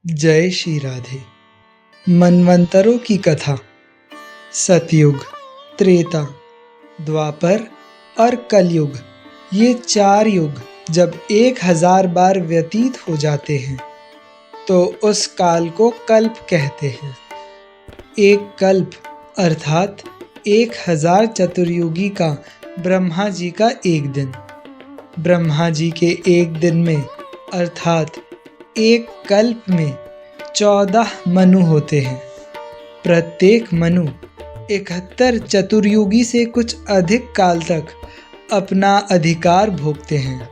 जय श्री राधे। मनवंतरों की कथा। सतयुग, त्रेता, द्वापर और कलयुग, ये 4 युग जब 1000 बार व्यतीत हो जाते हैं तो उस काल को कल्प कहते हैं। एक कल्प अर्थात 1000 चतुर्युगी का ब्रह्मा जी का एक दिन। ब्रह्मा जी के एक दिन में अर्थात एक कल्प में 14 मनु होते हैं। प्रत्येक मनु 71 चतुर्युगी से कुछ अधिक काल तक अपना अधिकार भोगते हैं।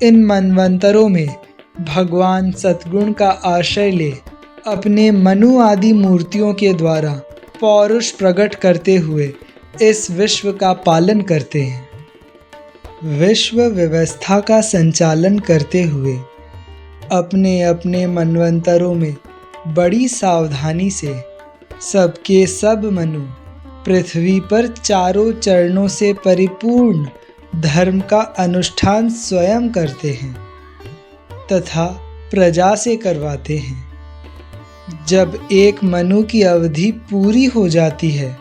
इन मनवंतरों में भगवान सद्गुण का आश्रय ले अपने मनु आदि मूर्तियों के द्वारा पौरुष प्रकट करते हुए इस विश्व का पालन करते हैं। विश्व व्यवस्था का संचालन करते हुए अपने अपने मनवंतरों में बड़ी सावधानी से सबके सब मनु पृथ्वी पर चारों चरणों से परिपूर्ण धर्म का अनुष्ठान स्वयं करते हैं तथा प्रजा से करवाते हैं। जब एक मनु की अवधि पूरी हो जाती है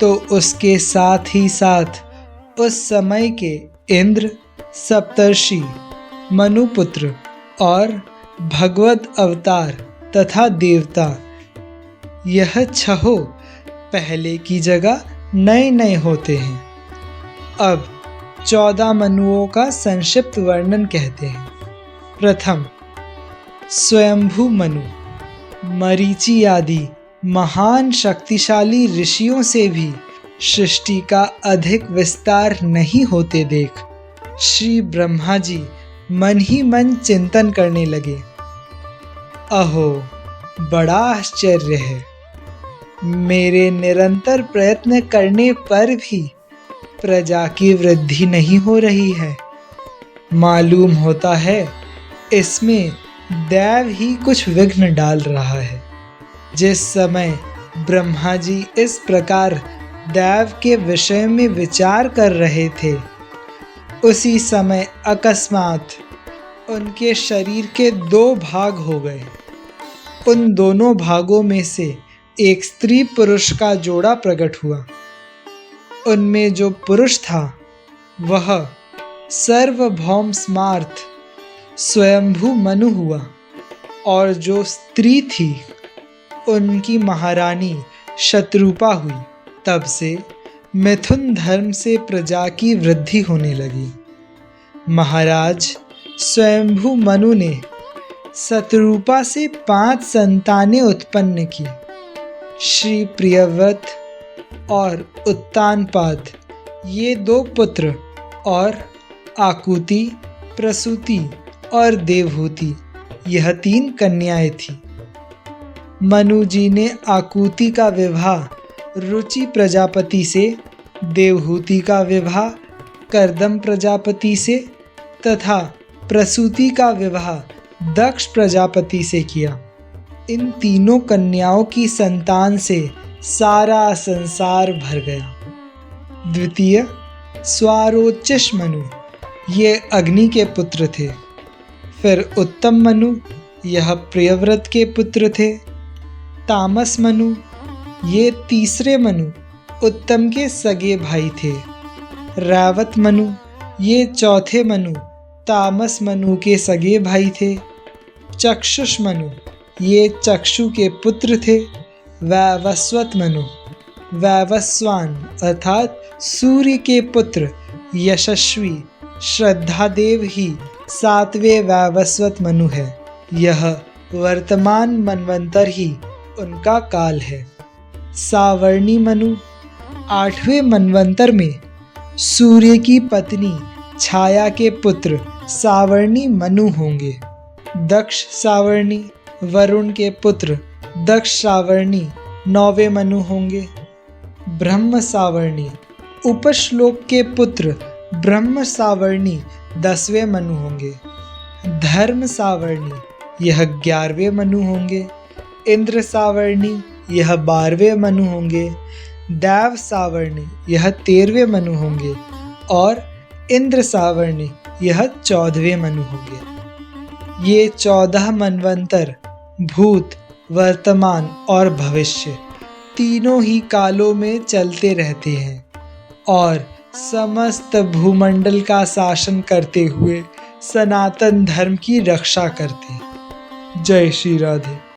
तो उसके साथ ही साथ उस समय के इंद्र, सप्तर्षि, मनुपुत्र और भगवत अवतार तथा देवता, यह 6 पहले की जगह नए नए होते हैं। अब 14 मनुओं का संक्षिप्त वर्णन कहते हैं। प्रथम, स्वयंभू मनु। मरीचि आदि महान शक्तिशाली ऋषियों से भी सृष्टि का अधिक विस्तार नहीं होते देख श्री ब्रह्मा जी मन ही मन चिंतन करने लगे। अहो, बड़ा आश्चर्य है, मेरे निरंतर प्रयत्न करने पर भी प्रजा की वृद्धि नहीं हो रही है। मालूम होता है इसमें दैव ही कुछ विघ्न डाल रहा है। जिस समय ब्रह्मा जी इस प्रकार दैव के विषय में विचार कर रहे थे, उसी समय अकस्मात उनके शरीर के 2 भाग हो गए। उन दोनों भागों में से एक स्त्री पुरुष का जोड़ा प्रकट हुआ। उनमें जो पुरुष था वह सर्वभौम स्मार्थ स्वयंभू मनु हुआ और जो स्त्री थी उनकी महारानी शत्रुपा हुई। तब से मिथुन धर्म से प्रजा की वृद्धि होने लगी। महाराज स्वयंभू मनु ने शत्रुपा से 5 संतानें उत्पन्न की। श्री प्रियव्रत और उत्तानपाद, ये 2 पुत्र, और आकुति, प्रसूति और देवहूति, यह 3 कन्याएं थीं। मनु जी ने आकुति का विवाह रुचि प्रजापति से, देवहूति का विवाह कर्दम प्रजापति से तथा प्रसूति का विवाह दक्ष प्रजापति से किया। इन तीनों कन्याओं की संतान से सारा संसार भर गया। द्वितीय, स्वारोचिष मनु, ये अग्नि के पुत्र थे। फिर उत्तम मनु, यह प्रियव्रत के पुत्र थे। तामस मनु, ये तीसरे मनु उत्तम के सगे भाई थे। रावत मनु, ये चौथे मनु तामस मनु के सगे भाई थे। चक्षुष मनु, ये चक्षु के पुत्र थे। वैवस्वत मनु, वैवस्वान अर्थात सूर्य के पुत्र यशस्वी श्रद्धादेव ही 7वें वैवस्वत मनु है। यह वर्तमान मनवंतर ही उनका काल है। सावर्णी मनु, 8वें मनवंतर में सूर्य की पत्नी छाया के पुत्र सावर्णी मनु होंगे। दक्ष सावर्णी, वरुण के पुत्र दक्ष सावर्णी 9वें मनु होंगे। ब्रह्म सावर्णी, उपश्लोक के पुत्र ब्रह्म सावर्णी 10वें मनु होंगे। धर्म सावर्णी, यह 11वें मनु होंगे। इंद्र सावर्णी, यह 12वें मनु होंगे। दैव सावर्णी, यह 13वें मनु होंगे और इंद्र सावर्णी, यह 14वें मनु होंगे। ये 14 मनवंतर भूत, वर्तमान और भविष्य तीनों ही कालों में चलते रहते हैं और समस्त भूमंडल का शासन करते हुए सनातन धर्म की रक्षा करते हैं। जय श्री राधे।